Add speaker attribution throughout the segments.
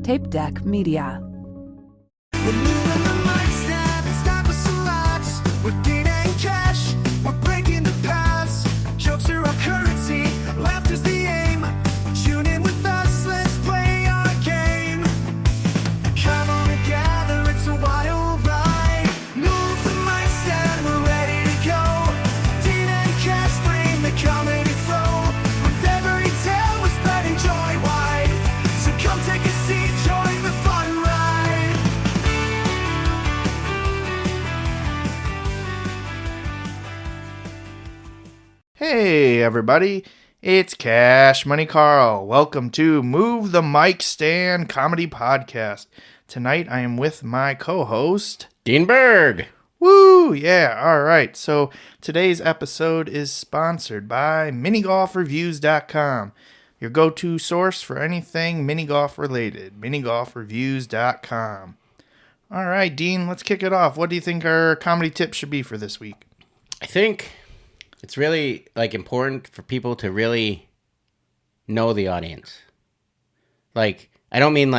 Speaker 1: Tapedeck Media.
Speaker 2: We're moving the mic stand, it's time for some laughs. We're Dean and Cash, we're breaking the past. Jokes are our currency, laughter's the aim. Tune in with us, let's play our game. Come on and gather, it's a wild ride. Move the mic stand, we're ready to go. Dean and Cash bring the comedy flow. With every tale, we're spreading joy wide. So come take a seat, join the fun ride.
Speaker 3: Hey everybody, it's Cash Money Karl. Welcome to Move the Mic Stand Comedy Podcast. Tonight I am with my co-host,
Speaker 4: Dean Berg.
Speaker 3: Woo! Yeah, alright. So today's episode is sponsored by minigolfreviews.com. Your go-to source for anything minigolf related. minigolfreviews.com. Alright, Dean, let's kick it off. What do you think our comedy tip should be for this week?
Speaker 4: I think it's really important for people to really know the audience. I don't mean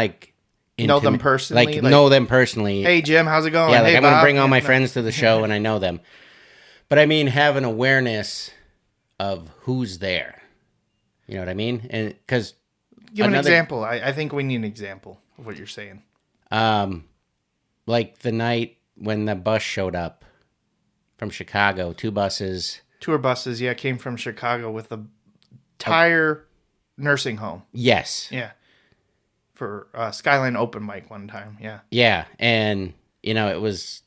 Speaker 3: Know them personally?
Speaker 4: Know them personally.
Speaker 3: Hey Jim, how's it going?
Speaker 4: Yeah,
Speaker 3: hey,
Speaker 4: I'm going to
Speaker 3: Bob.
Speaker 4: bring all my
Speaker 3: Yeah, no.
Speaker 4: friends to the show and I know them. But I mean have an awareness of who's there. You know what I mean? And because
Speaker 3: Give an example. I think we need an example of what you're saying.
Speaker 4: like the night when the bus showed up from Chicago, 2 buses.
Speaker 3: Tour buses, yeah, came from Chicago with a entire nursing home.
Speaker 4: Yes.
Speaker 3: Yeah. For Skyline open mic one time, yeah.
Speaker 4: Yeah, and it was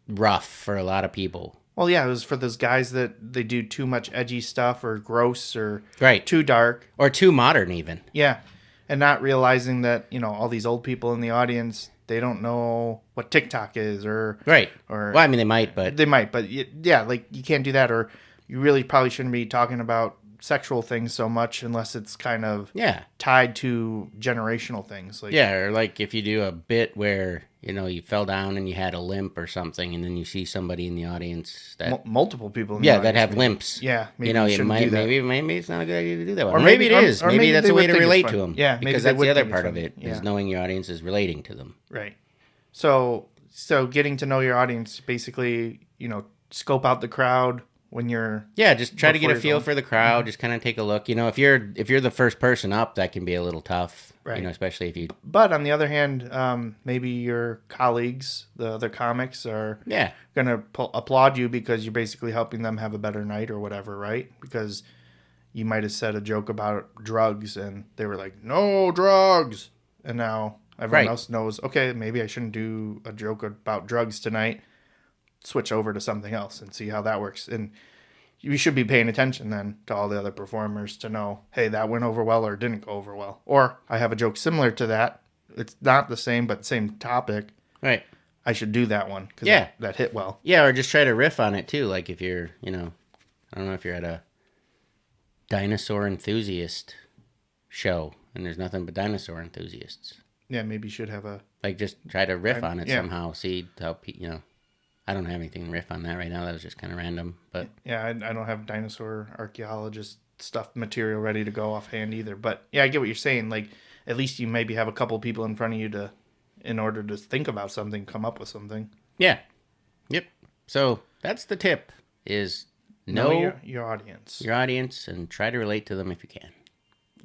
Speaker 4: rough for a lot of people.
Speaker 3: Well, yeah, it was for those guys that they do too much edgy stuff or gross or
Speaker 4: Right.
Speaker 3: too dark.
Speaker 4: Or too modern even.
Speaker 3: Yeah. And not realizing that, all these old people in the audience, they don't know what TikTok is or...
Speaker 4: Right.
Speaker 3: Or,
Speaker 4: well, I mean, they might, but...
Speaker 3: They might, but yeah, you can't do that, or you really probably shouldn't be talking about sexual things so much unless it's kind of
Speaker 4: Yeah.
Speaker 3: tied to generational things.
Speaker 4: Yeah, or if you do a bit where, you fell down and you had a limp or something, and then you see somebody in the audience that...
Speaker 3: multiple people in the
Speaker 4: that
Speaker 3: audience,
Speaker 4: have
Speaker 3: maybe.
Speaker 4: limps.
Speaker 3: Yeah, maybe
Speaker 4: you
Speaker 3: shouldn't
Speaker 4: might,
Speaker 3: do that.
Speaker 4: maybe it's not a good idea to do that one.
Speaker 3: Or
Speaker 4: Or maybe
Speaker 3: maybe-
Speaker 4: it is.
Speaker 3: or
Speaker 4: Maybe
Speaker 3: maybe
Speaker 4: that's
Speaker 3: they
Speaker 4: a way
Speaker 3: would
Speaker 4: to
Speaker 3: think it's
Speaker 4: relate
Speaker 3: fun.
Speaker 4: to them.
Speaker 3: Yeah, maybe
Speaker 4: because
Speaker 3: they
Speaker 4: that's
Speaker 3: would
Speaker 4: the other
Speaker 3: think it's
Speaker 4: part
Speaker 3: fun.
Speaker 4: of it,
Speaker 3: Yeah.
Speaker 4: is knowing your audience is relating to them.
Speaker 3: Right. So getting to know your audience, basically, scope out the crowd when you're...
Speaker 4: Yeah, just try to get
Speaker 3: Before
Speaker 4: a
Speaker 3: you're
Speaker 4: feel
Speaker 3: going.
Speaker 4: for the crowd. Just kind of take a look. If you're the first person up, that can be a little tough.
Speaker 3: Right.
Speaker 4: Especially if you...
Speaker 3: But on the other hand, maybe your colleagues, the other comics, are
Speaker 4: Yeah.
Speaker 3: going to applaud you because you're basically helping them have a better night or whatever, right? Because you might have said a joke about drugs and they were like, no drugs. And now everyone
Speaker 4: Right.
Speaker 3: else knows, okay, maybe I shouldn't do a joke about drugs tonight. Switch over to something else and see how that works. And you should be paying attention then to all the other performers to know, hey, that went over well or didn't go over well. Or I have a joke similar to that. It's not the same, but same topic.
Speaker 4: Right.
Speaker 3: I should do that one because
Speaker 4: Yeah.
Speaker 3: that hit well.
Speaker 4: Yeah, or just try to riff on it too. Like if you're, I don't know if you're at a dinosaur enthusiast show and there's nothing but dinosaur enthusiasts.
Speaker 3: Yeah, maybe you should have a...
Speaker 4: Just try to riff on it
Speaker 3: Yeah.
Speaker 4: somehow. See how, I don't have anything to riff on that right now. That was just kind of random. But
Speaker 3: Yeah, I don't have dinosaur archaeologist stuff material ready to go offhand either. But yeah, I get what you're saying. At least you maybe have a couple people in front of you in order to think about something, come up with something.
Speaker 4: yeah. Yep. So that's the tip is know
Speaker 3: your audience.
Speaker 4: your audience and try to relate to them if you can.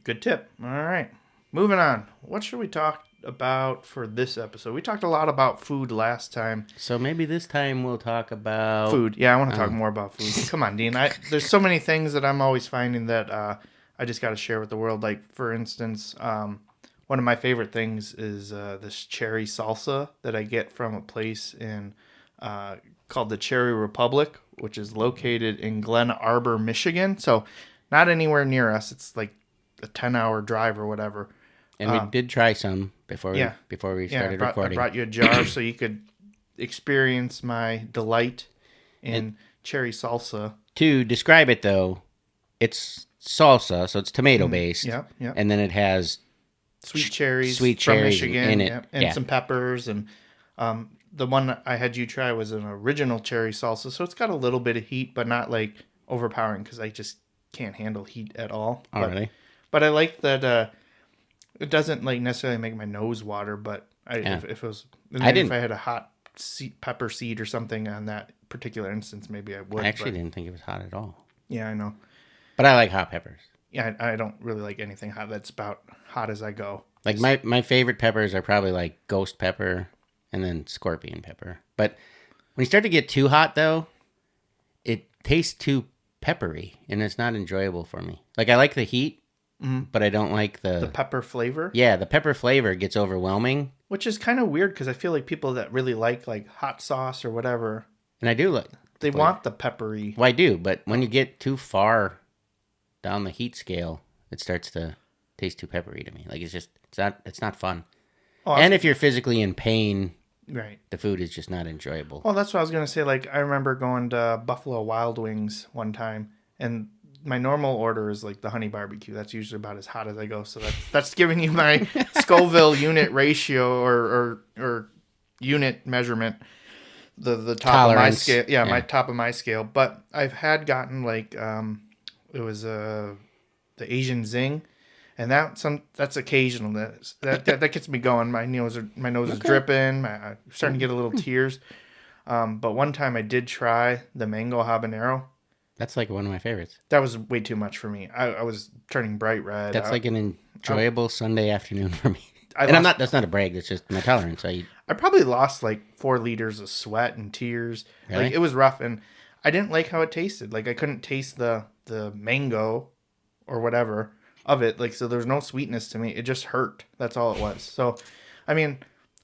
Speaker 3: Good tip. All right. Moving on. What should we talk about for this episode? We talked a lot about food last time.
Speaker 4: So maybe this time we'll talk about
Speaker 3: Food. Yeah, I want to talk more about food. Come on, Dean. There's so many things that I'm always finding that I just got to share with the world. Like, for instance, one of my favorite things is this cherry salsa that I get from a place in called the Cherry Republic, which is located in Glen Arbor, Michigan. So not anywhere near us. It's like a 10-hour drive or whatever.
Speaker 4: And we did try some before we started
Speaker 3: I
Speaker 4: recording.
Speaker 3: brought you a jar so you could experience my delight in cherry salsa.
Speaker 4: To describe it though, it's salsa, so it's tomato based.
Speaker 3: Yep.
Speaker 4: And then it has
Speaker 3: Sweet cherries
Speaker 4: Sweet
Speaker 3: from
Speaker 4: cherries
Speaker 3: Michigan.
Speaker 4: in it.
Speaker 3: Yep, and some peppers. And the one I had you try was an original cherry salsa. So it's got a little bit of heat, but not overpowering because I just can't handle heat at all.
Speaker 4: Oh, really?
Speaker 3: But I like that It doesn't like necessarily make my nose water, but if it was, and
Speaker 4: I
Speaker 3: then if
Speaker 4: didn't.
Speaker 3: I had a hot pepper seed or something on that particular instance, maybe I would.
Speaker 4: I actually
Speaker 3: but,
Speaker 4: didn't think it was hot at all.
Speaker 3: Yeah, I know.
Speaker 4: But I like hot peppers.
Speaker 3: Yeah, I don't really like anything hot. That's about hot as I go.
Speaker 4: Like my favorite peppers are probably like ghost pepper and then scorpion pepper. But when you start to get too hot though, it tastes too peppery and it's not enjoyable for me. Like I like the heat, but I don't like
Speaker 3: The pepper flavor.
Speaker 4: Yeah, the pepper flavor gets overwhelming.
Speaker 3: Which is kind of weird because I feel like people that really like hot sauce or whatever,
Speaker 4: And I do like
Speaker 3: they want the peppery.
Speaker 4: Well, I do, but when you get too far down the heat scale, it starts to taste too peppery to me. Like it's not fun.
Speaker 3: Oh,
Speaker 4: And if you're physically in pain,
Speaker 3: right.
Speaker 4: the food is just not enjoyable.
Speaker 3: Well, that's what I was gonna say. Like I remember going to Buffalo Wild Wings one time, and my normal order is like the honey barbecue. That's usually about as hot as I go. So that's giving you my Scoville unit ratio or unit measurement. The top of my scale. Yeah, my top of my scale. But I've gotten like it was the Asian Zing, and that's occasional. That gets me going. My nose is dripping. I'm starting to get a little tears. But one time I did try the mango habanero.
Speaker 4: That's like one of my favorites.
Speaker 3: That was way too much for me. I was turning bright red.
Speaker 4: That's like an enjoyable Sunday afternoon for me. That's not a brag. That's just my tolerance. I
Speaker 3: probably lost like 4 liters of sweat and tears.
Speaker 4: Really?
Speaker 3: Like it was rough, and I didn't like how it tasted. Like I couldn't taste the mango or whatever of it. Like so, there was no sweetness to me. It just hurt. That's all it was. So, I mean,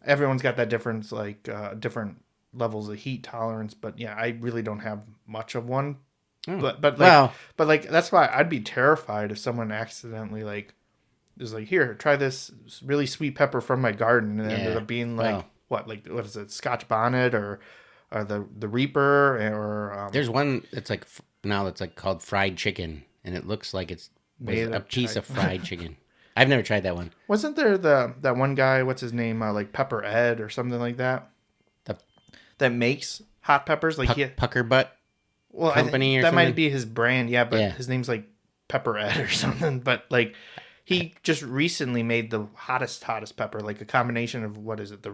Speaker 3: everyone's got that difference, like different levels of heat tolerance. But yeah, I really don't have much of one. But that's why I'd be terrified if someone accidentally like is like, here, try this really sweet pepper from my garden, and it ended up being like what is it, Scotch bonnet or the Reaper or
Speaker 4: there's one that's like now that's like called fried chicken, and it looks like it's a piece of fried chicken. I've never tried that one.
Speaker 3: Wasn't there that one guy? What's his name? Like Pepper Ed or something like that. That makes hot peppers like
Speaker 4: Pucker Butt.
Speaker 3: Well,
Speaker 4: company or
Speaker 3: that
Speaker 4: something?
Speaker 3: might be his brand, yeah, but his name's like Pepper Ed or something. But like, he just recently made the hottest pepper, like a combination of what is it, the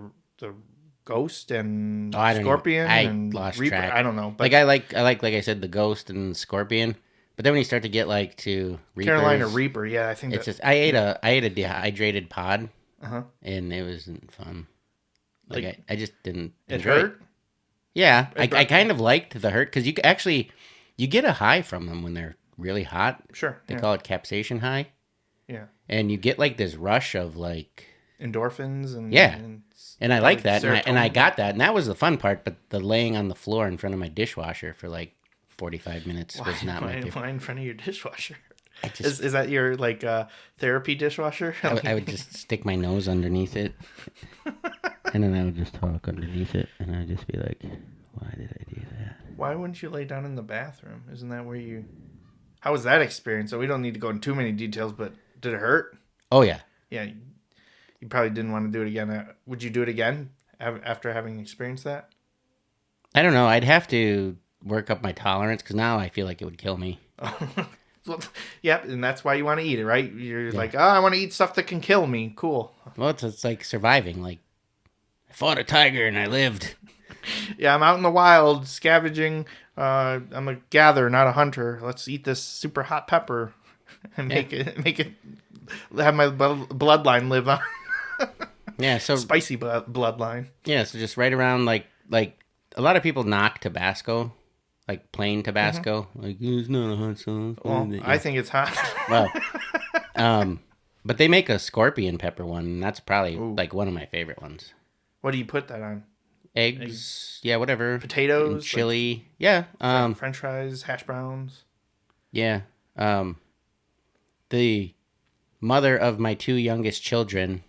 Speaker 3: Ghost and Scorpion and
Speaker 4: lost
Speaker 3: Reaper.
Speaker 4: track.
Speaker 3: I don't know, but
Speaker 4: like I like I said, the Ghost and Scorpion. But then when you start to get like to Reapers,
Speaker 3: Carolina Reaper, yeah, I think
Speaker 4: it's just I ate a dehydrated pod, and it wasn't fun. Like I just didn't.
Speaker 3: It hurt.
Speaker 4: Yeah, I kind of liked the hurt because you get a high from them when they're really hot.
Speaker 3: Sure.
Speaker 4: They call it capsaicin high.
Speaker 3: Yeah.
Speaker 4: And you get like this rush of like
Speaker 3: endorphins and
Speaker 4: and I like that, and I got that, and that was the fun part. But the laying on the floor in front of my dishwasher for like 45 minutes was not my favorite.
Speaker 3: Why in front of your dishwasher? Is that your like therapy dishwasher?
Speaker 4: I would just stick my nose underneath it, and then I would just talk underneath it, and I'd just be like, "Why did I do that?"
Speaker 3: Why wouldn't you lay down in the bathroom? Isn't that where you? How was that experience? So we don't need to go into too many details, but did it hurt?
Speaker 4: Oh yeah.
Speaker 3: Yeah, you probably didn't want to do it again. Would you do it again after having experienced that?
Speaker 4: I don't know. I'd have to work up my tolerance because now I feel like it would kill me.
Speaker 3: Well, yep, and that's why you want to eat it, right? You're like, oh, I want to eat stuff that can kill me. Cool.
Speaker 4: Well, it's like surviving. Like, I fought a tiger and I lived.
Speaker 3: Yeah, I'm out in the wild scavenging. I'm a gatherer, not a hunter. Let's eat this super hot pepper and make it have my bloodline live on.
Speaker 4: Yeah, so
Speaker 3: spicy bloodline.
Speaker 4: Yeah, so just right around like a lot of people knock Tabasco. Like plain Tabasco, like it's not a hot sauce.
Speaker 3: Well, I think it's hot.
Speaker 4: Well, but they make a scorpion pepper one, and that's probably like one of my favorite ones.
Speaker 3: What do you put that on?
Speaker 4: Eggs, yeah, whatever.
Speaker 3: Potatoes,
Speaker 4: and chili, yeah.
Speaker 3: French fries, hash browns.
Speaker 4: Yeah. The mother of my 2 youngest children.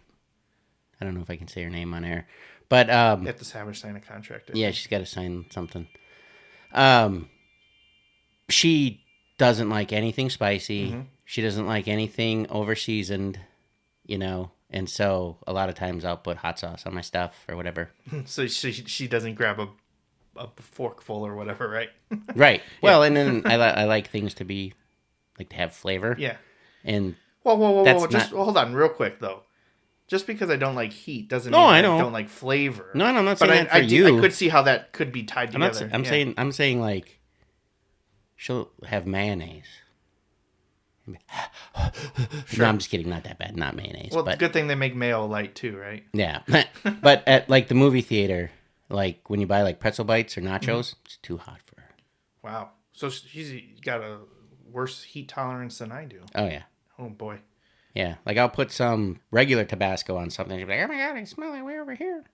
Speaker 4: I don't know if I can say her name on air, but
Speaker 3: you have to have her sign a contract.
Speaker 4: Yeah, she's got to sign something. She doesn't like anything spicy. Mm-hmm. She doesn't like anything over seasoned, and so a lot of times I'll put hot sauce on my stuff or whatever.
Speaker 3: So she doesn't grab a forkful or whatever, right?
Speaker 4: Right. Well, and then I like things to have flavor.
Speaker 3: Yeah.
Speaker 4: And
Speaker 3: whoa, just hold on real quick though. Just because I don't like heat doesn't
Speaker 4: No,
Speaker 3: mean
Speaker 4: I know.
Speaker 3: don't like flavor.
Speaker 4: No, I'm not
Speaker 3: But
Speaker 4: saying that for you.
Speaker 3: I could see how that could be tied together.
Speaker 4: I'm
Speaker 3: Yeah.
Speaker 4: saying like she'll have mayonnaise.
Speaker 3: Sure.
Speaker 4: No, I'm just kidding. Not that bad. Not mayonnaise.
Speaker 3: Well,
Speaker 4: but
Speaker 3: it's a good thing they make mayo light too, right?
Speaker 4: yeah. But at like the movie theater, like when you buy like pretzel bites or nachos, it's too hot for her.
Speaker 3: Wow. So she's got a worse heat tolerance than I do.
Speaker 4: Oh yeah.
Speaker 3: Oh boy.
Speaker 4: Yeah. Like I'll put some regular Tabasco on something. She'll be like, "Oh my god, I smell it way over here."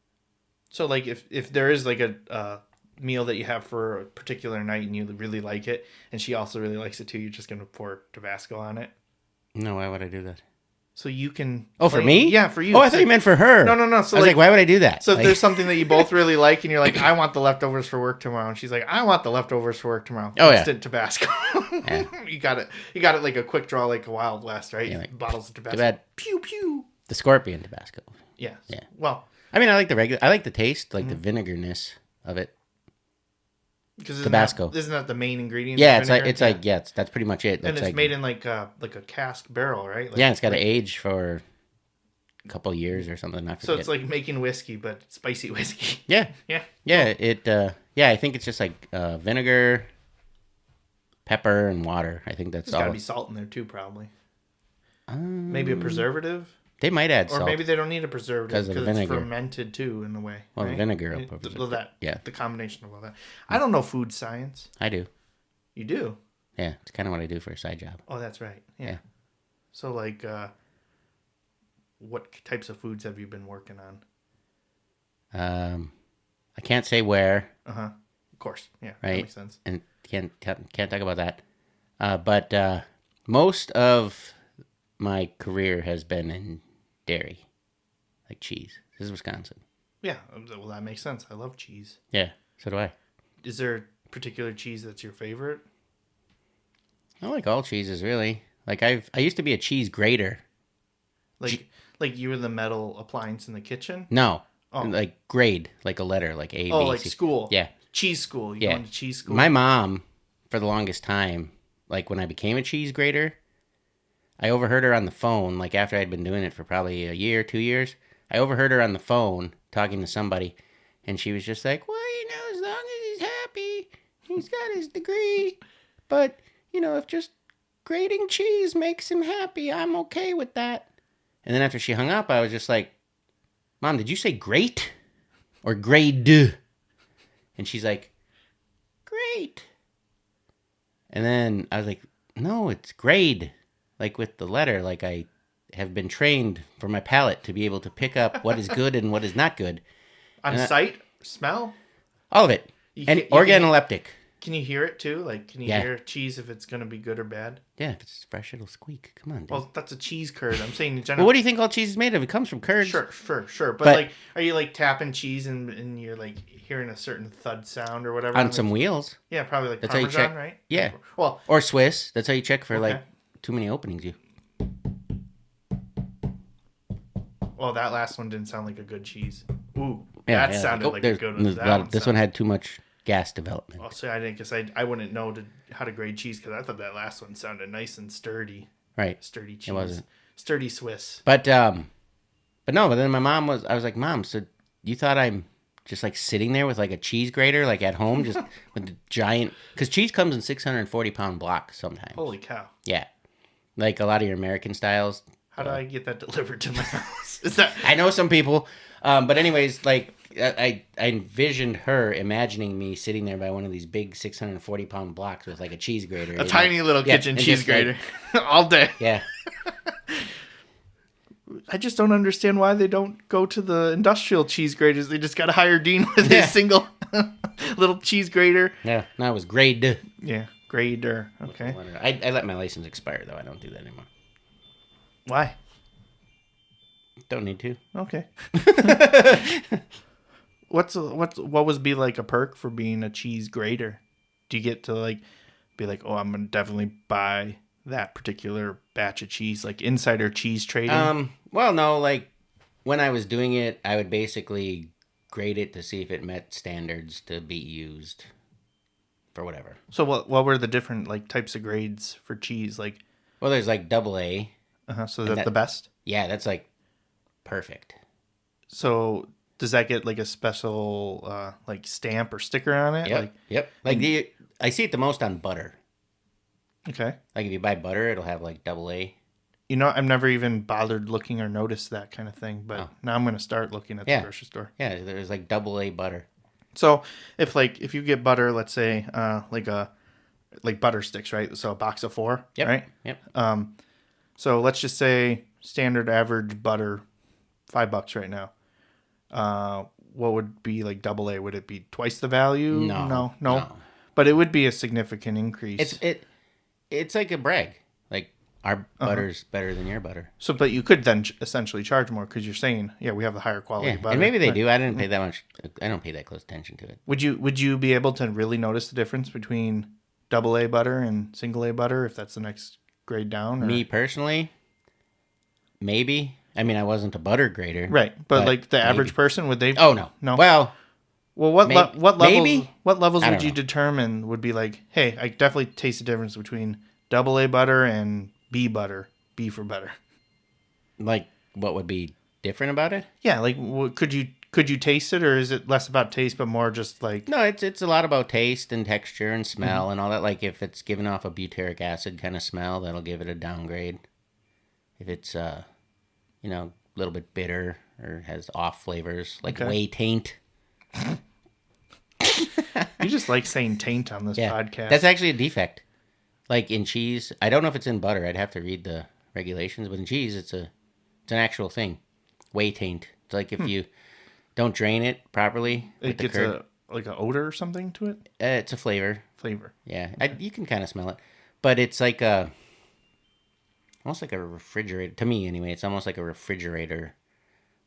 Speaker 3: So like if there is like a meal that you have for a particular night and you really like it, and she also really likes it too, you're just gonna pour Tabasco on it.
Speaker 4: No, why would I do that?
Speaker 3: So you can.
Speaker 4: Oh, for me?
Speaker 3: Yeah, for you.
Speaker 4: Oh, I
Speaker 3: So-
Speaker 4: thought you meant for her.
Speaker 3: No. So
Speaker 4: I was like, why would I do that?
Speaker 3: So if
Speaker 4: Like-
Speaker 3: there's something that you both really like, and you're like, I want the leftovers for work tomorrow, and she's like, I want the leftovers for work tomorrow.
Speaker 4: Oh, yeah.
Speaker 3: Instant Tabasco.
Speaker 4: Yeah.
Speaker 3: You got it like a quick draw, like a Wild West, right?
Speaker 4: Yeah, like,
Speaker 3: Bottles of Tabasco.
Speaker 4: bad.
Speaker 3: Pew pew.
Speaker 4: the scorpion Tabasco.
Speaker 3: Yes.
Speaker 4: Yeah.
Speaker 3: Well,
Speaker 4: I mean, I like the regular. I like the taste, like the vinegarness of it.
Speaker 3: because
Speaker 4: Tabasco.
Speaker 3: isn't that the main ingredient?
Speaker 4: Yeah,
Speaker 3: of vinegar?
Speaker 4: that's pretty much it.
Speaker 3: and
Speaker 4: That's
Speaker 3: it's
Speaker 4: like,
Speaker 3: made in like a cask barrel, right? Like,
Speaker 4: yeah, it's got to age for a couple years or something. I forget.
Speaker 3: So it's like making whiskey, but spicy whiskey.
Speaker 4: yeah,
Speaker 3: Yeah.
Speaker 4: yeah. I think it's just like vinegar, pepper, and water. I think that's
Speaker 3: There's got to
Speaker 4: all.
Speaker 3: be salt in there too, probably. Maybe a preservative.
Speaker 4: They might add
Speaker 3: Or
Speaker 4: salt.
Speaker 3: maybe they don't need a preservative
Speaker 4: 'Cause of the
Speaker 3: because it's
Speaker 4: vinegar.
Speaker 3: fermented too, in a way.
Speaker 4: Well, the
Speaker 3: right?
Speaker 4: vinegar will
Speaker 3: Yeah,
Speaker 4: put
Speaker 3: well, that
Speaker 4: yeah.
Speaker 3: the combination of all that. I don't know food science.
Speaker 4: I do.
Speaker 3: You do?
Speaker 4: Yeah, it's kind of what I do for a side job.
Speaker 3: Oh, that's right. Yeah.
Speaker 4: Yeah.
Speaker 3: So, like, what types of foods have you been working on?
Speaker 4: I can't say where,
Speaker 3: Of course. Yeah. That
Speaker 4: right?
Speaker 3: makes sense.
Speaker 4: And can't talk about that. But most of my career has been in dairy, like cheese. This is Wisconsin.
Speaker 3: Yeah. Well, that makes sense. I love cheese.
Speaker 4: Yeah, so do I.
Speaker 3: Is there a particular cheese that's your favorite?
Speaker 4: I like all cheeses, really. Like I used to be a cheese grater.
Speaker 3: Like you were the metal appliance in the kitchen?
Speaker 4: No,
Speaker 3: Oh.
Speaker 4: like grade, like a letter, like A,
Speaker 3: Oh,
Speaker 4: B,
Speaker 3: like
Speaker 4: C.
Speaker 3: school.
Speaker 4: Yeah,
Speaker 3: Cheese school. You
Speaker 4: yeah.
Speaker 3: going to cheese school?
Speaker 4: My mom, for the longest time, like when I became a cheese grater, I overheard her on the phone, like after I'd been doing it for probably a year, 2 years. I overheard her on the phone talking to somebody, and she was just like, well, as long as he's happy, he's got his degree. But, if just grating cheese makes him happy, I'm okay with that. And then after she hung up, I was just like, Mom, did you say grate? Or grade? And she's like, great. And then I was like, no, it's grade. Like with the letter, like I have been trained for my palate to be able to pick up what is good and what is not good.
Speaker 3: On sight? Smell?
Speaker 4: All of it. And
Speaker 3: You can-
Speaker 4: organoleptic.
Speaker 3: Can you hear it too? Like, can you
Speaker 4: Yeah.
Speaker 3: hear cheese if it's going to be good or bad?
Speaker 4: Yeah, if it's fresh, it'll squeak. Come on, dude.
Speaker 3: Well, that's a cheese curd. I'm saying in
Speaker 4: Well,
Speaker 3: general.
Speaker 4: what do you think all cheese is made of? It comes from curds.
Speaker 3: Sure. But,
Speaker 4: But-
Speaker 3: like, are you like tapping cheese and you're like hearing a certain thud sound or whatever?
Speaker 4: On some wheels.
Speaker 3: Yeah, probably like
Speaker 4: That's how you
Speaker 3: Parmesan,
Speaker 4: check-
Speaker 3: right?
Speaker 4: Yeah.
Speaker 3: Well,
Speaker 4: Or Swiss. That's how you check for, like,
Speaker 3: Okay.
Speaker 4: too many openings.
Speaker 3: that last one didn't sound like a good cheese. Ooh,
Speaker 4: Yeah,
Speaker 3: that
Speaker 4: yeah,
Speaker 3: sounded like a
Speaker 4: there's-
Speaker 3: good one.
Speaker 4: there's a lot of- this one had too much gas development.
Speaker 3: I'll say I didn't because I wouldn't know how to grade cheese because I thought that last one sounded nice and sturdy.
Speaker 4: Right.
Speaker 3: Sturdy cheese.
Speaker 4: wasn't.
Speaker 3: Sturdy Swiss.
Speaker 4: But then my mom I was like, Mom, so you thought I'm just like sitting there with like a cheese grater, like at home, just with the giant, because cheese comes in 640-pound blocks sometimes.
Speaker 3: Holy cow.
Speaker 4: Yeah. Like a lot of your American styles.
Speaker 3: How do I get that delivered to my house? Is that
Speaker 4: I know some people. But anyways, like I envisioned her imagining me sitting there by one of these big 640-pound blocks with like a cheese grater.
Speaker 3: a tiny little kitchen
Speaker 4: and
Speaker 3: cheese
Speaker 4: just, like,
Speaker 3: grater all day?
Speaker 4: yeah.
Speaker 3: I just don't understand why they don't go to the industrial cheese graters. They just got to hire Dean with
Speaker 4: Yeah.
Speaker 3: his single little cheese grater.
Speaker 4: Yeah. No, it was grade.
Speaker 3: Yeah, grater. Okay.
Speaker 4: I let my license expire though. I don't do that anymore.
Speaker 3: Why?
Speaker 4: Don't need to.
Speaker 3: Okay. what would be like a perk for being a cheese grater? Do you get to like be like, oh, I'm gonna definitely buy that particular batch of cheese, like insider cheese trading?
Speaker 4: Well, no, like when I was doing it, I would basically grade it to see if it met standards to be used for whatever.
Speaker 3: So what were the different like types of grades for cheese? Like,
Speaker 4: Well, there's like AA.
Speaker 3: so that's
Speaker 4: that-
Speaker 3: the best.
Speaker 4: Yeah, that's like perfect.
Speaker 3: So does that get like a special like stamp or sticker on it?
Speaker 4: Yep. Yep. Like I see it the most on butter.
Speaker 3: Okay.
Speaker 4: Like if you buy butter, it'll have like AA.
Speaker 3: I've never even bothered looking or noticed that kind of thing, but now I'm going to start looking at the grocery store.
Speaker 4: Yeah, there's like AA butter.
Speaker 3: So if you get butter, let's say like butter sticks, right? So a box of 4,
Speaker 4: Yep.
Speaker 3: right?
Speaker 4: Yep.
Speaker 3: So let's just say standard average butter, $5 right now. What would be like AA? Would it be twice the value? No. But it would be a significant increase.
Speaker 4: It's like a brag. Like our butter's better than your butter.
Speaker 3: So, but you could then essentially charge more because you're saying, we have the higher quality butter.
Speaker 4: And maybe they do. I didn't pay that much. I don't pay that close attention to it.
Speaker 3: Would you be able to really notice the difference between AA butter and single A butter if that's the next grade down? Or?
Speaker 4: Me personally, maybe. I mean, I wasn't a butter grader.
Speaker 3: Right, but like the average person, would they?
Speaker 4: Oh no,
Speaker 3: no.
Speaker 4: Well,
Speaker 3: what levels?
Speaker 4: maybe?
Speaker 3: What levels
Speaker 4: I
Speaker 3: would
Speaker 4: don't
Speaker 3: you
Speaker 4: know.
Speaker 3: determine would be like, hey, I definitely taste the difference between AA butter and B butter, B for butter.
Speaker 4: Like, what would be different about it?
Speaker 3: Yeah, like could you taste it, or is it less about taste but more just like?
Speaker 4: No, it's a lot about taste and texture and smell and all that. Like if it's giving off a butyric acid kind of smell, that'll give it a downgrade. If it's a little bit bitter or has off flavors like whey taint.
Speaker 3: You just like saying taint on this podcast.
Speaker 4: That's actually a defect. Like in cheese, I don't know if it's in butter. I'd have to read the regulations, but in cheese, it's an actual thing. Whey taint. It's like if you don't drain it properly,
Speaker 3: it gets like an odor or something to it.
Speaker 4: It's a flavor. Yeah, you can kind of smell it, but it's like almost like a refrigerator. To me, anyway, it's almost like a refrigerator.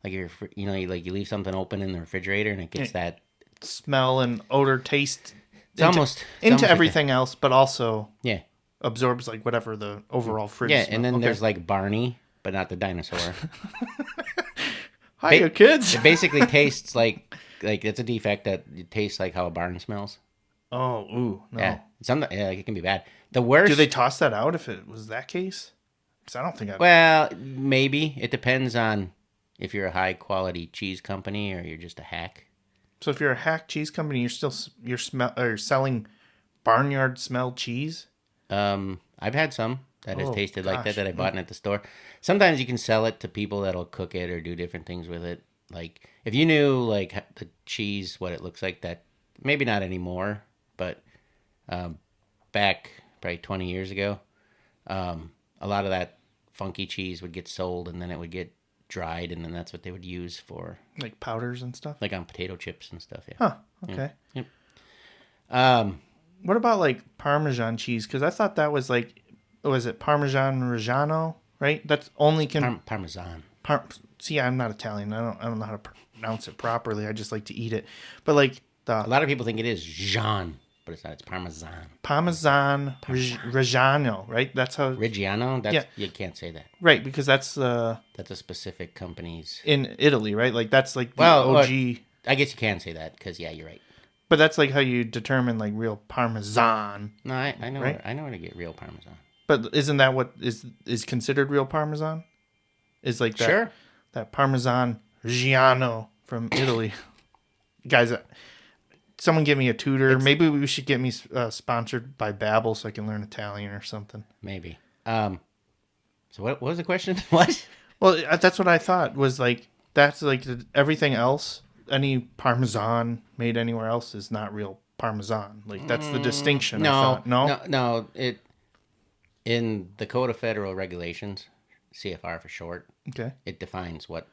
Speaker 4: Like you leave something open in the refrigerator and it gets that
Speaker 3: smell and odor, taste.
Speaker 4: It's almost
Speaker 3: everything else, but also
Speaker 4: yeah
Speaker 3: absorbs like whatever the overall fridge.
Speaker 4: Yeah,
Speaker 3: smell.
Speaker 4: and then there's like Barney, but not the dinosaur.
Speaker 3: Hiya, kids.
Speaker 4: It basically tastes like it's a defect that it tastes like how a barn smells.
Speaker 3: Oh, ooh, no.
Speaker 4: Yeah, it can be bad. The worst.
Speaker 3: Do they toss that out if it was that case? Because I don't think.
Speaker 4: Well, maybe it depends on if you're a high quality cheese company or you're just a hack.
Speaker 3: So if you're a hack cheese company, you're selling barnyard smell cheese.
Speaker 4: I've had some that has tasted like
Speaker 3: gosh.
Speaker 4: that I bought at the store. Sometimes you can sell it to people that'll cook it or do different things with it. Like if you knew like the cheese, what it looks like, that maybe not anymore, but back probably 20 years ago, a lot of that funky cheese would get sold and then it would get dried and then that's what they would use for
Speaker 3: like powders and stuff.
Speaker 4: Like on potato chips and stuff. Yeah.
Speaker 3: Huh. Okay.
Speaker 4: Yep.
Speaker 3: What about like Parmesan cheese? Because I thought that was like, was it Parmesan Reggiano? Right. That's only
Speaker 4: Parmesan.
Speaker 3: See, I'm not Italian. I don't know how to pronounce it properly. I just like to eat it. But like
Speaker 4: a lot of people think it is Jean, but it's not. It's Parmesan.
Speaker 3: Parmesan Reggiano, right? That's how
Speaker 4: Reggiano. You can't say that.
Speaker 3: Right, because that's
Speaker 4: a specific company's
Speaker 3: in Italy, right? Like that's like the OG.
Speaker 4: I guess you can say that because you're right.
Speaker 3: But that's like how you determine like real Parmesan.
Speaker 4: No, I know.
Speaker 3: Right?
Speaker 4: I know where to get real Parmesan.
Speaker 3: But isn't that what is considered real Parmesan? Is like that,
Speaker 4: sure.
Speaker 3: That Parmesan Reggiano from Italy. Guys, someone give me a tutor. Maybe we should get me sponsored by Babbel so I can learn Italian or something.
Speaker 4: Maybe. So what was the question? What?
Speaker 3: Well, that's what I thought was like, that's like everything else. Any Parmesan made anywhere else is not real Parmesan. Like that's the distinction.
Speaker 4: No.
Speaker 3: It
Speaker 4: in the Code of Federal Regulations, CFR for short.
Speaker 3: Okay.
Speaker 4: It defines what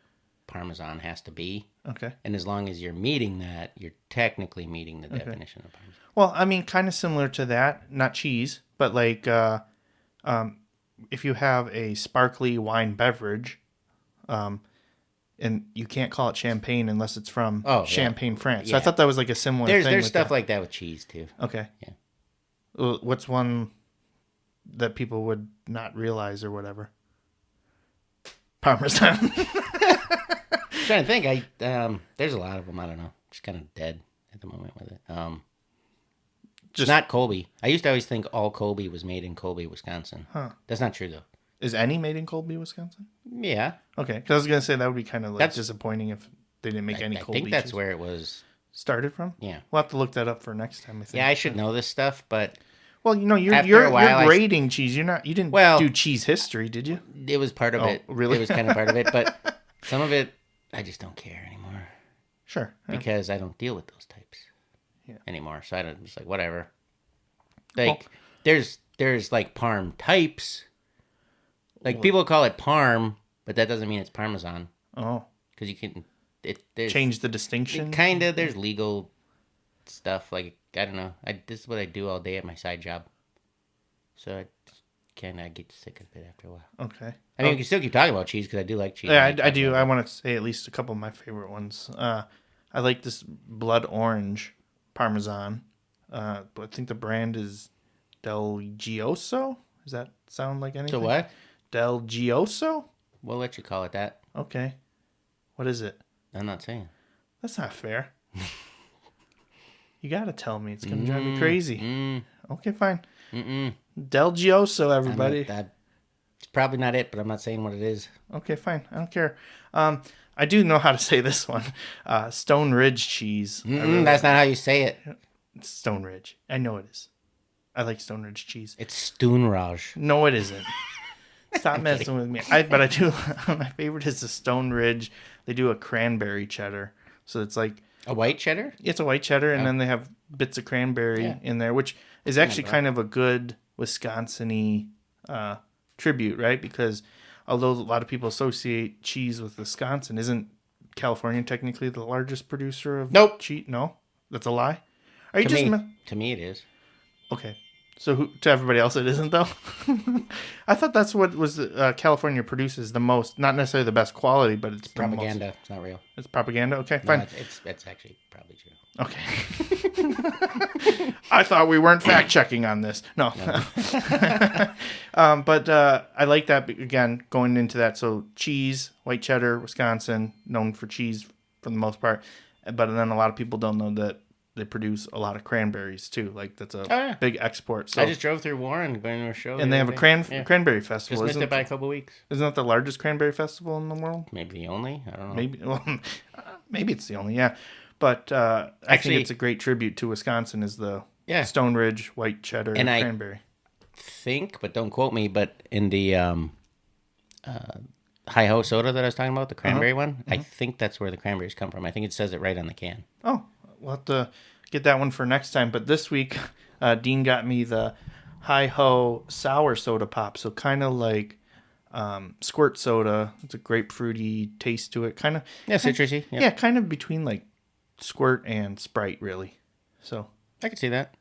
Speaker 4: Parmesan has to be.
Speaker 3: Okay.
Speaker 4: And as long as you're meeting that, you're technically meeting the definition of Parmesan.
Speaker 3: Well, I mean, kind of similar to that, not cheese, but like if you have a sparkly wine beverage, and you can't call it champagne unless it's from Champagne, France. So I thought that was like a similar thing.
Speaker 4: There's stuff like that with cheese too.
Speaker 3: Okay.
Speaker 4: Yeah.
Speaker 3: What's one that people would not realize or whatever? Parmesan.
Speaker 4: I'm trying to think. There's a lot of them. I don't know. Just kind of dead at the moment with it. Just not Colby. I used to always think all Colby was made in Colby, Wisconsin.
Speaker 3: Huh.
Speaker 4: That's not true though.
Speaker 3: Is any made in Colby, Wisconsin?
Speaker 4: Yeah.
Speaker 3: Okay, because I was gonna say that would be kind of like
Speaker 4: That's-
Speaker 3: disappointing if they didn't make any
Speaker 4: I
Speaker 3: cold
Speaker 4: think
Speaker 3: beaches.
Speaker 4: that's where it was.
Speaker 3: Started from.
Speaker 4: Yeah.
Speaker 3: We'll have to look that up for next time. I think.
Speaker 4: Yeah, I should know this stuff, but
Speaker 3: Well, you're
Speaker 4: After a while, I
Speaker 3: you're grading cheese. You didn't
Speaker 4: Well-
Speaker 3: do cheese history, did you?
Speaker 4: it was part of
Speaker 3: Oh,
Speaker 4: it.
Speaker 3: really?
Speaker 4: It was kind of part of it, but some of it, I just don't care anymore
Speaker 3: Sure. Yeah.
Speaker 4: because I don't deal with those types
Speaker 3: Yeah.
Speaker 4: anymore. So I'm just like, whatever. Like, there's like parm types. Like, people call it parm, but that doesn't mean it's parmesan
Speaker 3: Oh,
Speaker 4: because you can there's
Speaker 3: change the distinction.
Speaker 4: kind of there's legal stuff. Like, I don't know. This is what I do all day at my side job. So I kind of get sick of it after a while.
Speaker 3: Okay.
Speaker 4: I mean, we can still keep talking about cheese because I do like cheese.
Speaker 3: Yeah,
Speaker 4: and
Speaker 3: I
Speaker 4: talk
Speaker 3: do.
Speaker 4: about
Speaker 3: I
Speaker 4: it.
Speaker 3: want to say at least a couple of my favorite ones. I like this blood orange Parmesan. I think the brand is Del Gioso. Does that sound like anything?
Speaker 4: So what?
Speaker 3: Del Gioso?
Speaker 4: We'll let you call it that.
Speaker 3: Okay. What is it?
Speaker 4: I'm not saying.
Speaker 3: That's not fair. You gotta tell me. It's gonna drive me crazy. Okay, fine. Del Gioso, everybody.
Speaker 4: It's probably not it, but I'm not saying what it is.
Speaker 3: Okay, fine. I don't care. I do know how to say this one. Stone Ridge cheese.
Speaker 4: That's not how you say it.
Speaker 3: It's Stone Ridge. I know it is. I like Stone Ridge cheese.
Speaker 4: It's Stoonraj.
Speaker 3: No, it isn't. Stop messing with me. But I do. My favorite is the Stone Ridge. They do a cranberry cheddar. So it's like,
Speaker 4: A white cheddar?
Speaker 3: it's a white cheddar, and then they have bits of cranberry in there, which is actually kind of a good Wisconsin-y tribute, right? Because although a lot of people associate cheese with Wisconsin, isn't California technically the largest producer of
Speaker 4: Nope.
Speaker 3: cheese? No? That's a lie? Are you
Speaker 4: To
Speaker 3: just...
Speaker 4: me, to me it is.
Speaker 3: Okay. So to everybody else it isn't, though? I thought that's what was California produces the most. Not necessarily the best quality, but it's the most.
Speaker 4: Propaganda. It's not real.
Speaker 3: It's propaganda? Okay,
Speaker 4: No,
Speaker 3: fine.
Speaker 4: it's actually probably true.
Speaker 3: Okay. I thought we weren't fact checking on this. No. But I like that, again, going into that. So cheese, white cheddar, Wisconsin, known for cheese for the most part. But then a lot of people don't know that they produce a lot of cranberries too. Like that's a big export. So
Speaker 4: I just drove through Warren going to a show.
Speaker 3: and
Speaker 4: the
Speaker 3: they have
Speaker 4: other
Speaker 3: a
Speaker 4: day. Yeah.
Speaker 3: cranberry festival.
Speaker 4: Just missed it by a couple weeks.
Speaker 3: Isn't that the largest cranberry festival in the world?
Speaker 4: Maybe the only. I don't know.
Speaker 3: Maybe. Well, maybe it's the only. Yeah, but I
Speaker 4: Actually-
Speaker 3: think it's a great tribute to Wisconsin. Is the
Speaker 4: Yeah.
Speaker 3: Stone Ridge white cheddar
Speaker 4: And I-
Speaker 3: cranberry?
Speaker 4: Think, but don't quote me. But in the Hi-Ho soda that I was talking about, the cranberry one, I think that's where the cranberries come from. I think it says it right on the can.
Speaker 3: Oh, we'll have to get that one for next time. But this week, Dean got me the Hi-Ho sour soda pop. So kind of like squirt soda. It's a grapefruity taste to it. Kind of.
Speaker 4: Yeah, citrusy. Yeah.
Speaker 3: Yeah, kind of between like squirt and Sprite, really. So.
Speaker 4: I can see that.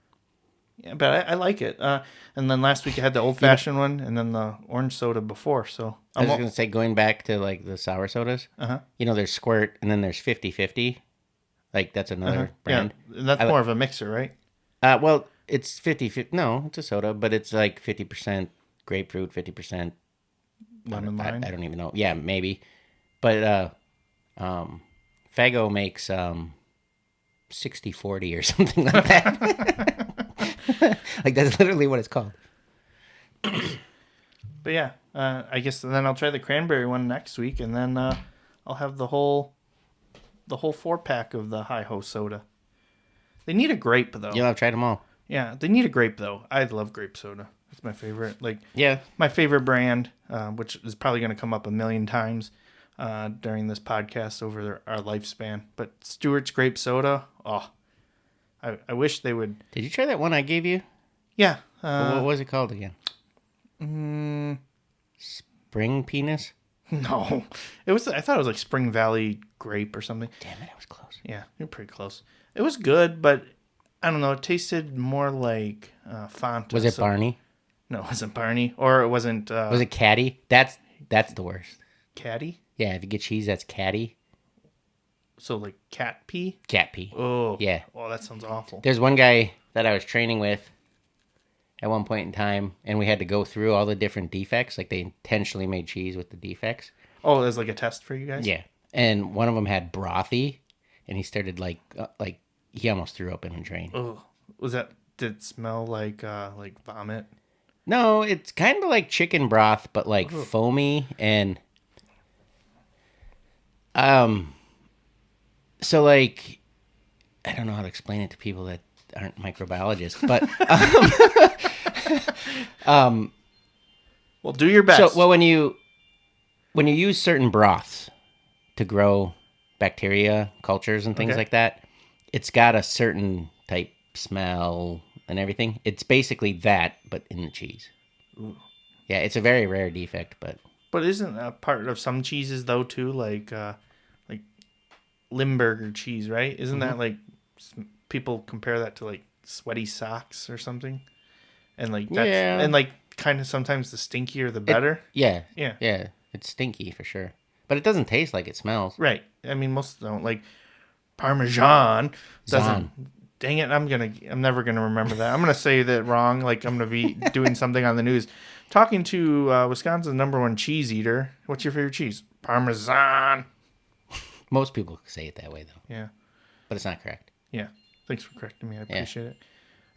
Speaker 3: Yeah, but I like it. And then last week I had the old fashioned one, and then the orange soda before. So
Speaker 4: I was going to say, going back to like the sour sodas, you know, there's Squirt and then there's 50/50. Like that's another brand.
Speaker 3: Yeah, and that's more of a mixer, right?
Speaker 4: Well, it's 50/50. No, it's a soda, but it's like 50% grapefruit, 50%
Speaker 3: Lemon lime.
Speaker 4: I don't even know. Yeah, maybe. But Fago makes 60/40 or something like that. Like that's literally what it's called.
Speaker 3: But yeah, I guess then I'll try the cranberry one next week, and then I'll have the whole 4-pack of the Hi-Ho soda. They need a grape though.
Speaker 4: Yeah, I've tried them all.
Speaker 3: Yeah, they need a grape though. I love grape soda. It's my favorite. Like
Speaker 4: Yeah.
Speaker 3: my favorite brand, which is probably going to come up a million times during this podcast over our lifespan. But Stewart's grape soda. Oh, I wish they would.
Speaker 4: Did you try that one I gave you?
Speaker 3: Yeah.
Speaker 4: What was it called again? Spring penis?
Speaker 3: No, it was. I thought it was like Spring Valley grape or something.
Speaker 4: Damn it, I was close.
Speaker 3: Yeah, you're pretty close. It was good, but I don't know. It tasted more like Fanta.
Speaker 4: Was it Barney?
Speaker 3: No, it wasn't Barney, or it wasn't.
Speaker 4: Was it Caddy? That's the worst.
Speaker 3: Caddy?
Speaker 4: Yeah, if you get cheese, that's Caddy.
Speaker 3: So like cat pee?
Speaker 4: Cat pee.
Speaker 3: Oh,
Speaker 4: Yeah.
Speaker 3: Oh, that sounds awful.
Speaker 4: There's one guy that I was training with at one point in time, and we had to go through all the different defects. Like they intentionally made cheese with the defects.
Speaker 3: Oh, there's like a test for you guys.
Speaker 4: Yeah, and one of them had brothy, and he started like he almost threw up in a drain.
Speaker 3: Oh, did it smell like vomit?
Speaker 4: No, it's kind of like chicken broth, but like foamy, and So like, I don't know how to explain it to people that aren't microbiologists, but
Speaker 3: Well, do your best.
Speaker 4: so when you use certain broths to grow bacteria cultures and things
Speaker 3: Okay.
Speaker 4: like that, it's got a certain type smell and everything. It's basically that, but in the cheese. Yeah, it's a very rare defect, but
Speaker 3: But isn't a part of some cheeses though too, like Limburger cheese, right? Isn't that like people compare that to like sweaty socks or something? And like that's
Speaker 4: Yeah.
Speaker 3: and like kind of sometimes the stinkier the better.
Speaker 4: yeah,
Speaker 3: Yeah.
Speaker 4: it's stinky for sure. But it doesn't taste like it smells.
Speaker 3: Right. I mean, most don't like Parmesan doesn't.
Speaker 4: Zan.
Speaker 3: Dang it! I'm never gonna remember that. I'm gonna say that wrong. Like I'm gonna be doing something on the news, talking to Wisconsin's #1 cheese eater. What's your favorite cheese? Parmesan.
Speaker 4: Most people say it that way though,
Speaker 3: Yeah.
Speaker 4: but it's not correct.
Speaker 3: Yeah. Thanks for correcting me. I appreciate it.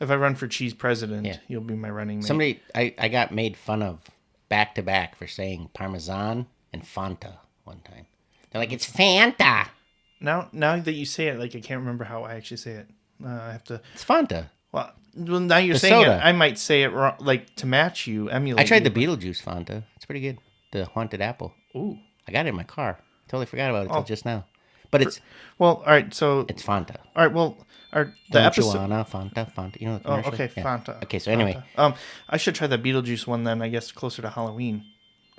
Speaker 3: If I run for cheese president,
Speaker 4: Yeah.
Speaker 3: you'll be my running mate.
Speaker 4: Somebody, I got made fun of back to back for saying Parmesan and Fanta one time. They're like, it's Fanta.
Speaker 3: Now that you say it, like I can't remember how I actually say it. I have to.
Speaker 4: It's Fanta.
Speaker 3: Well, now you're
Speaker 4: The
Speaker 3: saying
Speaker 4: soda.
Speaker 3: it. I might say it wrong, like to match you, emulate.
Speaker 4: I tried the
Speaker 3: you.
Speaker 4: Beetlejuice Fanta. It's pretty good. The Haunted Apple.
Speaker 3: Ooh.
Speaker 4: I got it in my car. Totally forgot about it until just now. But it's
Speaker 3: Well, all right. So,
Speaker 4: it's Fanta.
Speaker 3: all right. Well, the episode.
Speaker 4: Marijuana, Fanta. You know the
Speaker 3: Oh,
Speaker 4: commercial?
Speaker 3: okay,
Speaker 4: Yeah.
Speaker 3: Fanta.
Speaker 4: Okay, so anyway.
Speaker 3: Fanta. I should try the Beetlejuice one then. I guess closer to Halloween.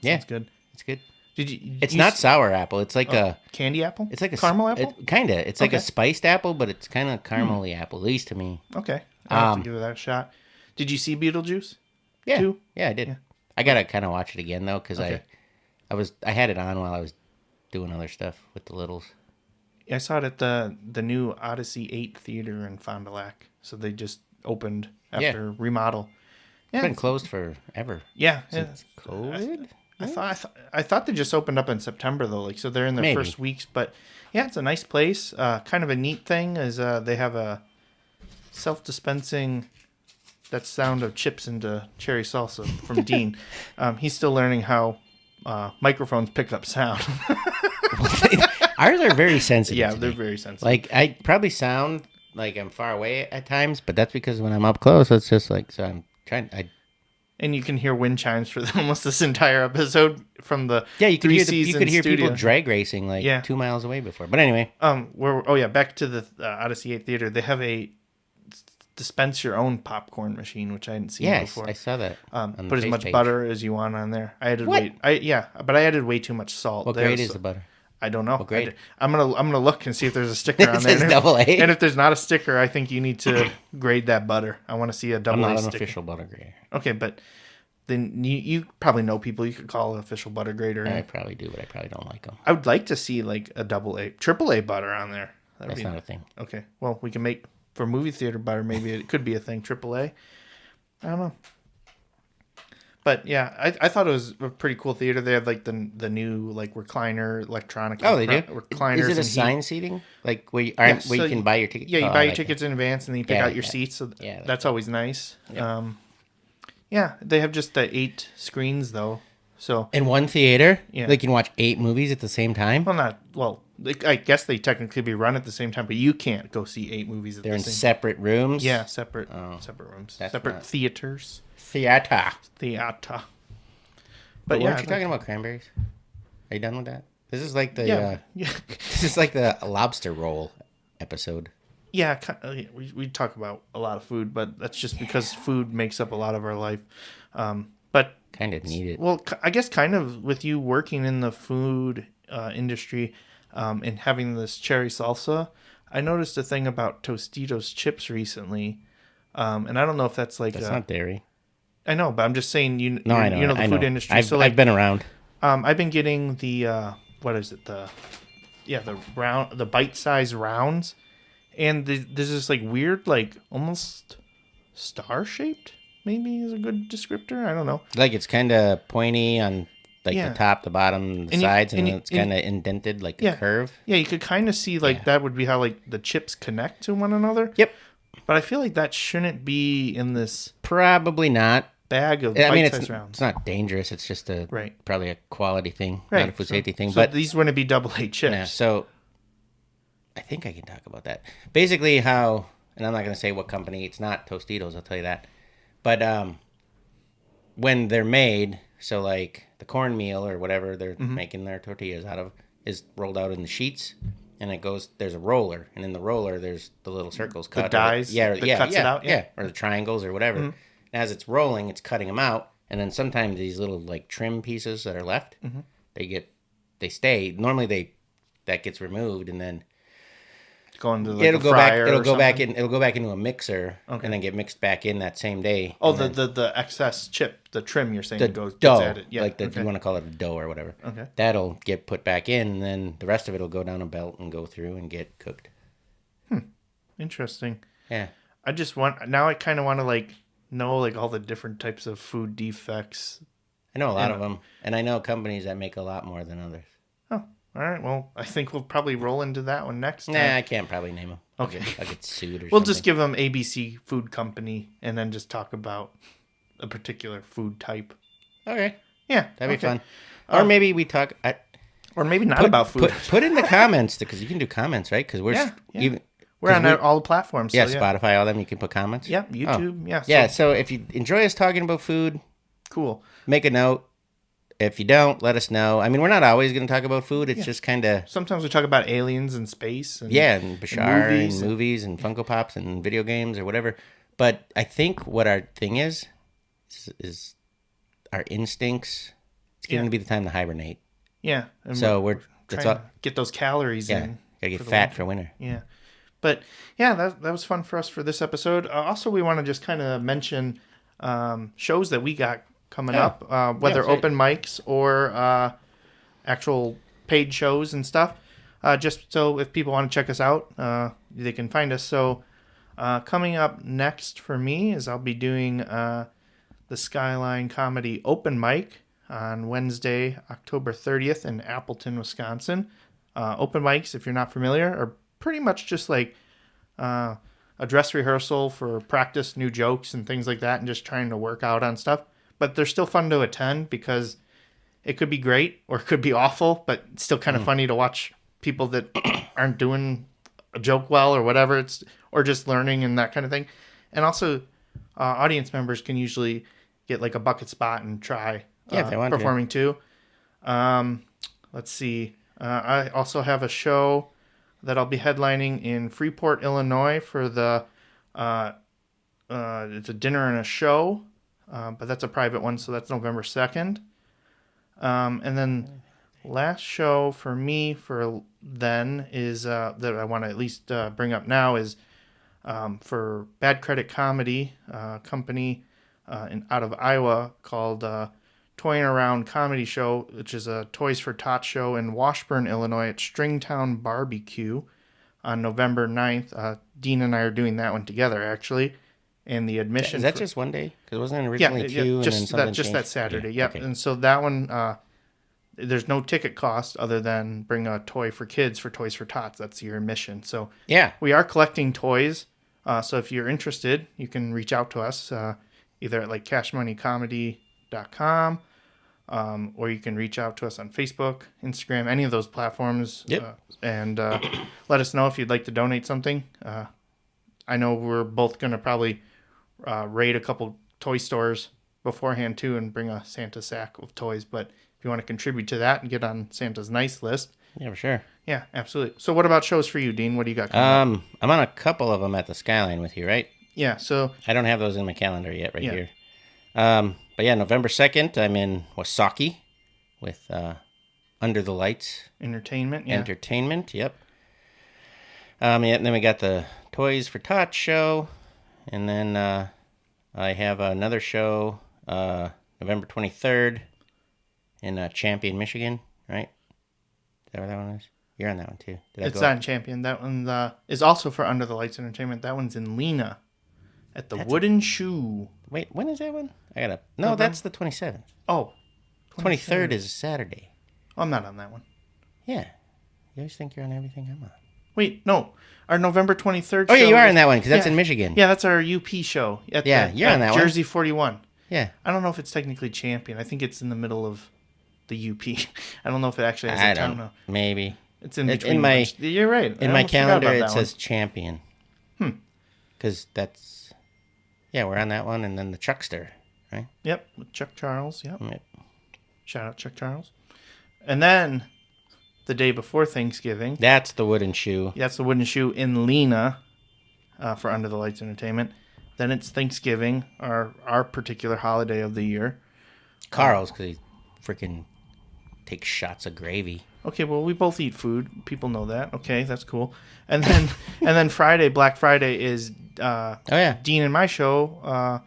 Speaker 4: Yeah.
Speaker 3: Sounds good.
Speaker 4: It's good.
Speaker 3: Did you?
Speaker 4: It's
Speaker 3: you
Speaker 4: not
Speaker 3: s-
Speaker 4: sour apple. It's like a...
Speaker 3: candy apple.
Speaker 4: It's like a
Speaker 3: caramel apple.
Speaker 4: Kinda. It's like a
Speaker 3: Okay.
Speaker 4: spiced apple, but it's kind of caramely apple, at least to me.
Speaker 3: Okay, I have to give that a shot. Did you see Beetlejuice?
Speaker 4: Yeah,
Speaker 3: Too?
Speaker 4: yeah, I did. I gotta kind of watch it again though, because
Speaker 3: Okay.
Speaker 4: I had it on while I was doing other stuff with the littles.
Speaker 3: I saw it at the new Odyssey 8 theater in Fond du Lac. So they just opened after remodel.
Speaker 4: It's
Speaker 3: Yeah,
Speaker 4: been closed forever.
Speaker 3: yeah.
Speaker 4: Since COVID.
Speaker 3: I thought they just opened up in September though, like so they're in their
Speaker 4: Maybe.
Speaker 3: first weeks. But yeah, it's a nice place. Kind of a neat thing is they have a self-dispensing. That sound of chips into cherry salsa from Dean. He's still learning how microphones pick up sound.
Speaker 4: Ours are very sensitive.
Speaker 3: Yeah,
Speaker 4: to
Speaker 3: they're
Speaker 4: me.
Speaker 3: very sensitive.
Speaker 4: Like I probably sound like I'm far away at times, but that's because when I'm up close, it's just like so. I'm trying.
Speaker 3: And you can hear wind chimes for almost this entire episode from the
Speaker 4: You could
Speaker 3: 3
Speaker 4: hear
Speaker 3: season
Speaker 4: you could hear
Speaker 3: studio.
Speaker 4: people drag racing like
Speaker 3: Yeah.
Speaker 4: 2 miles away before. But anyway,
Speaker 3: Back to the Odyssey 8 theater. They have a dispense your own popcorn machine, which I hadn't seen
Speaker 4: yes,
Speaker 3: before.
Speaker 4: I saw that. on the
Speaker 3: Put as
Speaker 4: face
Speaker 3: much
Speaker 4: page.
Speaker 3: butter as you want on there. I added
Speaker 4: What?
Speaker 3: but I added way too much salt.
Speaker 4: What
Speaker 3: They have
Speaker 4: grade is
Speaker 3: so-
Speaker 4: the butter?
Speaker 3: I don't know.
Speaker 4: grade?
Speaker 3: I'm gonna look and see if there's a sticker
Speaker 4: It
Speaker 3: on there.
Speaker 4: says double A.
Speaker 3: And if there's not a sticker, I think you need to grade that butter. I want to see a
Speaker 4: I'm
Speaker 3: double
Speaker 4: not
Speaker 3: A
Speaker 4: an
Speaker 3: sticker.
Speaker 4: official butter grader.
Speaker 3: Okay, but then you probably know people you could call an official butter grader.
Speaker 4: I probably do, but I probably don't like them.
Speaker 3: I would like to see like a triple A butter on there. That'd
Speaker 4: That's
Speaker 3: be
Speaker 4: not a thing.
Speaker 3: okay. Well, we can make for movie theater butter. Maybe it could be a thing. Triple A. I don't know. But yeah, I thought it was a pretty cool theater. They have like the new like recliner electronic.
Speaker 4: Oh, they do.
Speaker 3: Recliners.
Speaker 4: Is it
Speaker 3: and
Speaker 4: a
Speaker 3: heat.
Speaker 4: sign seating? Like where you
Speaker 3: so
Speaker 4: can buy your ticket?
Speaker 3: Yeah, you
Speaker 4: Oh,
Speaker 3: buy
Speaker 4: I
Speaker 3: your
Speaker 4: like
Speaker 3: tickets in advance and then you pick
Speaker 4: Yeah,
Speaker 3: out your
Speaker 4: yeah.
Speaker 3: seats. So
Speaker 4: Yeah, I like
Speaker 3: that's always nice. Yeah, they have just the 8 screens though. So
Speaker 4: that. In one theater,
Speaker 3: Yeah.
Speaker 4: they can watch 8 movies at the same time.
Speaker 3: I guess they technically be run at the same time, but you can't go see 8 movies at
Speaker 4: They're
Speaker 3: the
Speaker 4: in
Speaker 3: same.
Speaker 4: separate rooms.
Speaker 3: Yeah, separate
Speaker 4: Oh,
Speaker 3: rooms,
Speaker 4: that's
Speaker 3: separate
Speaker 4: not-
Speaker 3: theaters,
Speaker 4: Theater.
Speaker 3: theater.
Speaker 4: But
Speaker 3: yeah,
Speaker 4: weren't you talking about cranberries? Are you done with that? This is like the
Speaker 3: yeah.
Speaker 4: this is like the lobster roll episode.
Speaker 3: Yeah, we talk about a lot of food, but that's just because food makes up a lot of our life. But
Speaker 4: Kind of need it.
Speaker 3: well, I guess kind of with you working in the food industry and having this cherry salsa, I noticed a thing about Tostitos chips recently, and I don't know if that's like
Speaker 4: That's not dairy.
Speaker 3: I know, but I'm just saying
Speaker 4: No, I know.
Speaker 3: you know the
Speaker 4: I
Speaker 3: food
Speaker 4: know.
Speaker 3: industry.
Speaker 4: I've,
Speaker 3: So like
Speaker 4: I've been around.
Speaker 3: I've been getting the what is it the bite-sized rounds, and there's this like weird like almost star shaped maybe is a good descriptor. I don't know.
Speaker 4: Like it's kind of pointy on like
Speaker 3: Yeah.
Speaker 4: the top, the bottom, the
Speaker 3: And you-
Speaker 4: sides, and
Speaker 3: and
Speaker 4: then
Speaker 3: you-
Speaker 4: it's
Speaker 3: and-
Speaker 4: kind of indented like
Speaker 3: Yeah.
Speaker 4: a curve.
Speaker 3: Yeah, you could kind of see like
Speaker 4: Yeah.
Speaker 3: that would be how like the chips connect to one another.
Speaker 4: Yep.
Speaker 3: But I feel like that shouldn't be in this.
Speaker 4: Probably not.
Speaker 3: bag of
Speaker 4: I mean,
Speaker 3: bite-sized rounds.
Speaker 4: it's not dangerous. It's just
Speaker 3: Right.
Speaker 4: probably a quality thing,
Speaker 3: Right.
Speaker 4: not a food safety thing.
Speaker 3: So
Speaker 4: But
Speaker 3: these wouldn't be double A chips.
Speaker 4: yeah, so I think I can talk about that. Basically, how, and I'm not going to say what company. It's not Tostitos. I'll tell you that. But when they're made, so like the cornmeal or whatever they're making their tortillas out of is rolled out in the sheets, and it goes. There's a roller, and in the roller there's the little circles cut.
Speaker 3: The dies that cuts it out.
Speaker 4: Yeah, or the triangles or whatever. And as it's rolling, it's cutting them out, and then sometimes these little like trim pieces that are left, they stay. Normally that gets removed, and then
Speaker 3: Going to like
Speaker 4: it'll
Speaker 3: a
Speaker 4: go back.
Speaker 3: fryer
Speaker 4: It'll
Speaker 3: or
Speaker 4: go back
Speaker 3: something?
Speaker 4: in. It'll go back into a mixer, and then get mixed back in that same day.
Speaker 3: Oh,
Speaker 4: and then
Speaker 3: the excess chip, the trim you're saying
Speaker 4: the
Speaker 3: gets
Speaker 4: dough,
Speaker 3: added. Yeah.
Speaker 4: like
Speaker 3: okay.
Speaker 4: you want to call it a dough or whatever.
Speaker 3: Okay.
Speaker 4: That'll get put back in, and then the rest of it will go down a belt and go through and get cooked.
Speaker 3: Interesting.
Speaker 4: Yeah.
Speaker 3: I just want now. I kind of want to like know like all the different types of food defects.
Speaker 4: I know a lot of them, and I know companies that make a lot more than others.
Speaker 3: Oh, all right. Well, I think we'll probably roll into that one next time.
Speaker 4: Nah, I can't probably name them.
Speaker 3: Okay.
Speaker 4: I'll get sued or
Speaker 3: We'll
Speaker 4: something.
Speaker 3: just give them ABC Food Company and then just talk about a particular food type.
Speaker 4: Okay,
Speaker 3: Yeah,
Speaker 4: that'd be
Speaker 3: okay.
Speaker 4: fun. Or maybe we talk.
Speaker 3: Or maybe not about food.
Speaker 4: Put in the comments, because you can do comments, right? Because we're
Speaker 3: Yeah, yeah.
Speaker 4: even.
Speaker 3: We're on
Speaker 4: 'cause
Speaker 3: all the platforms.
Speaker 4: Yeah,
Speaker 3: so yeah.
Speaker 4: Spotify, all them. You can put comments.
Speaker 3: Yeah,
Speaker 4: Oh.
Speaker 3: YouTube. Yeah.
Speaker 4: Yeah, so if you enjoy us talking about food,
Speaker 3: Cool.
Speaker 4: make a note. If you don't, let us know. I mean, we're not always going to talk about food. It's just kind of,
Speaker 3: Sometimes we talk about aliens and space. And,
Speaker 4: and Bashar
Speaker 3: movies
Speaker 4: and movies and Funko Pops and video games or whatever. But I think what our thing is our instincts. It's going to be the time to hibernate.
Speaker 3: Yeah. And
Speaker 4: So
Speaker 3: trying
Speaker 4: that's all.
Speaker 3: to get those calories
Speaker 4: Yeah,
Speaker 3: in.
Speaker 4: gotta get
Speaker 3: for the
Speaker 4: fat
Speaker 3: winter.
Speaker 4: for winter.
Speaker 3: Yeah. But yeah, that was fun for us for this episode. Also, we want to just kind of mention shows that we got coming up, whether
Speaker 4: that's right.
Speaker 3: open mics or actual paid shows and stuff. Just so if people want to check us out, they can find us. So coming up next for me is I'll be doing the Skyline Comedy Open Mic on Wednesday, October 30th in Appleton, Wisconsin. Open mics, if you're not familiar, are pretty much just like a dress rehearsal for practice new jokes and things like that and just trying to work out on stuff. But they're still fun to attend because it could be great or it could be awful, but it's still kind of funny to watch people that aren't doing a joke well or whatever, or just learning and that kind of thing. And also, audience members can usually get like a bucket spot and try
Speaker 4: If they want to.
Speaker 3: performing too. Let's see. I also have a show that I'll be headlining in Freeport, Illinois for the it's a dinner and a show, but that's a private one, so that's November 2nd. And then last show for me for then is that I want to at least bring up now is for Bad Credit Comedy company out of Iowa called Toying Around Comedy Show, which is a Toys for Tots show in Washburn, Illinois at Stringtown Barbecue on November 9th. Dean and I are doing that one together, actually. And the admission...
Speaker 4: Is that just one day? Because it wasn't originally two, and then
Speaker 3: just
Speaker 4: something
Speaker 3: that
Speaker 4: changed?
Speaker 3: Saturday.
Speaker 4: Yeah,
Speaker 3: Yep.
Speaker 4: okay.
Speaker 3: And so that one, there's no ticket cost other than bring a toy for kids for Toys for Tots. That's your admission. So
Speaker 4: Yeah.
Speaker 3: we are collecting toys. So if you're interested, you can reach out to us either at like cashmoneycomedy.com or you can reach out to us on Facebook, Instagram, any of those platforms.
Speaker 4: Yep.
Speaker 3: And let us know if you'd like to donate something. I know we're both going to probably raid a couple toy stores beforehand too and bring a Santa sack of toys. But if you want to contribute to that and get on Santa's nice list,
Speaker 4: Yeah, for sure.
Speaker 3: yeah, absolutely. So what about shows for you, Dean? What do you got coming up?
Speaker 4: I'm on a couple of them at the Skyline with you, right?
Speaker 3: Yeah, so
Speaker 4: I don't have those in my calendar yet right
Speaker 3: Yeah.
Speaker 4: here. But yeah, November 2nd, I'm in Wasaki with Under the Lights
Speaker 3: entertainment, yeah.
Speaker 4: Entertainment. Yep. Yeah, and then we got the Toys for Tots show. And then I have another show November 23rd in Champion, Michigan, right? Is that where that one is? You're on that one too. Did I
Speaker 3: It's
Speaker 4: go?
Speaker 3: on Champion. That one is also for Under the Lights Entertainment. That one's in Lena at the Wooden Shoe.
Speaker 4: Wait, when is that one? I gotta. No, that's the 27th.
Speaker 3: Oh,
Speaker 4: 23rd is a Saturday.
Speaker 3: I'm not on that one.
Speaker 4: Yeah. You always think you're on everything I'm on.
Speaker 3: Wait, no. Our November 23rd
Speaker 4: Oh, yeah,
Speaker 3: show
Speaker 4: you are
Speaker 3: is-
Speaker 4: in that one because that's
Speaker 3: Yeah.
Speaker 4: in Michigan.
Speaker 3: Yeah, that's our UP show.
Speaker 4: Yeah, you're on that one.
Speaker 3: Jersey 41.
Speaker 4: Yeah.
Speaker 3: I don't know if it's technically Champion. I think it's in the middle of the UP. I don't know if it actually has
Speaker 4: I
Speaker 3: a town.
Speaker 4: don't.
Speaker 3: No.
Speaker 4: It's
Speaker 3: It's in between.
Speaker 4: my
Speaker 3: You're right.
Speaker 4: in
Speaker 3: I
Speaker 4: my
Speaker 3: almost forgot
Speaker 4: calendar.
Speaker 3: about
Speaker 4: It
Speaker 3: that
Speaker 4: says
Speaker 3: one.
Speaker 4: Champion. Because that's we're on that one, and then the Chuckster, right?
Speaker 3: Yep, with Chuck Charles. Yep.
Speaker 4: Yep.
Speaker 3: Shout out Chuck Charles. And then the day before Thanksgiving,
Speaker 4: That's the wooden shoe.
Speaker 3: that's the Wooden Shoe in Lena for Under the Lights Entertainment. Then it's Thanksgiving, our particular holiday of the year.
Speaker 4: Carl's, because he freaking takes shots of gravy.
Speaker 3: Okay, well, we both eat food. People know that. Okay, that's cool. And then Friday, Black Friday, is Dean and my show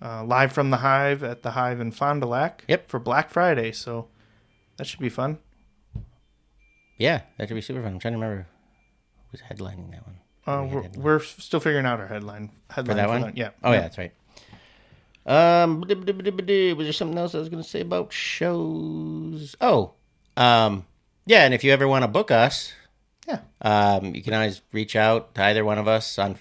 Speaker 3: live from the Hive at the Hive in Fond du Lac.
Speaker 4: Yep.
Speaker 3: For Black Friday, so that should be fun.
Speaker 4: Yeah, that should be super fun. I'm trying to remember who's headlining that one.
Speaker 3: We're still figuring out our headline
Speaker 4: For that one?
Speaker 3: Yeah.
Speaker 4: Oh, yeah, that's right. Was there something else I was going to say about shows? Oh, yeah, and if you ever want to book us, you can always reach out to either one of us on,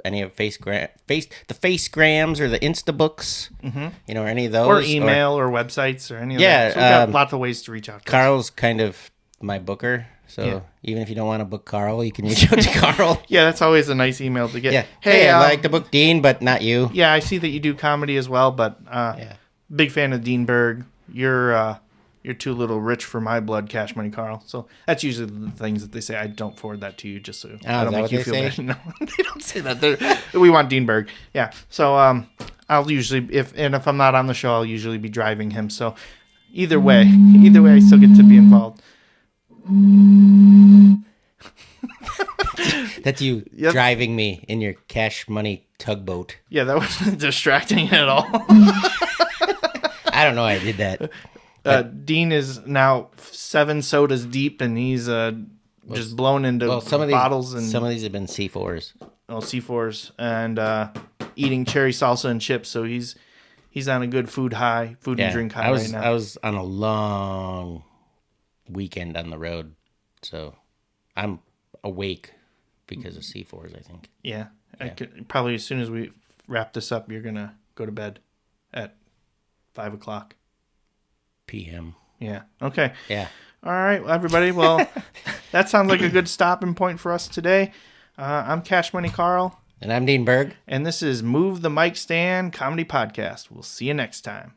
Speaker 4: any of the Facegrams or the Instabooks, or any of those.
Speaker 3: Or email or websites or any of that.
Speaker 4: Yeah,
Speaker 3: So we've got lots of ways to reach out to us.
Speaker 4: Carl's kind of my booker, so even if you don't want to book Carl, you can reach out to Carl.
Speaker 3: Yeah, that's always a nice email to get.
Speaker 4: Yeah.
Speaker 3: Hey,
Speaker 4: I'd like to book Dean, but not you.
Speaker 3: Yeah, I see that you do comedy as well, but big fan of Dean Berg. You're too little rich for my blood, Cash Money Karl. So that's usually the things that they say. I don't forward that to you just so I don't make you feel bad. No, they don't say that. We want Dean Berg. Yeah. So I'll usually if I'm not on the show, I'll usually be driving him. So either way, I still get to be involved.
Speaker 4: That's you driving me in your Cash Money tugboat.
Speaker 3: Yeah, that wasn't distracting at all.
Speaker 4: I don't know I did that.
Speaker 3: Dean is now 7 sodas deep, and he's just blown into
Speaker 4: some of
Speaker 3: bottles. And
Speaker 4: some of these have been C4s.
Speaker 3: C4s, and eating cherry salsa and chips. So he's on a good food and drink high right now.
Speaker 4: I was on a long weekend on the road, so I'm awake because of C4s, I think.
Speaker 3: Yeah. I could, probably as soon as we wrap this up, you're gonna go to bed at 5:00
Speaker 4: p.m.
Speaker 3: Yeah. Okay.
Speaker 4: Yeah.
Speaker 3: All right, everybody. Well, that sounds like a good stopping point for us today. I'm Cash Money Karl.
Speaker 4: And I'm Dean Berg.
Speaker 3: And this is Move the Mic Stand Comedy Podcast. We'll see you next time.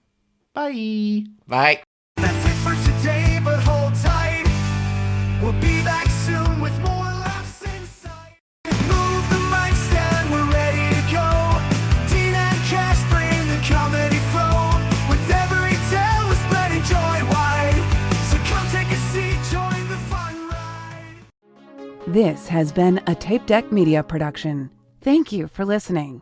Speaker 3: Bye.
Speaker 4: Bye.
Speaker 2: That's it for today, but hold tight. We'll be back soon with more laughs inside. Move the mic stand, we're ready to go. Dean and Cash bring the comedy flow. With every tale, we're spreading joy wide. So come take a seat, join the fun ride.
Speaker 1: This has been a Tapedeck Media production. Thank you for listening.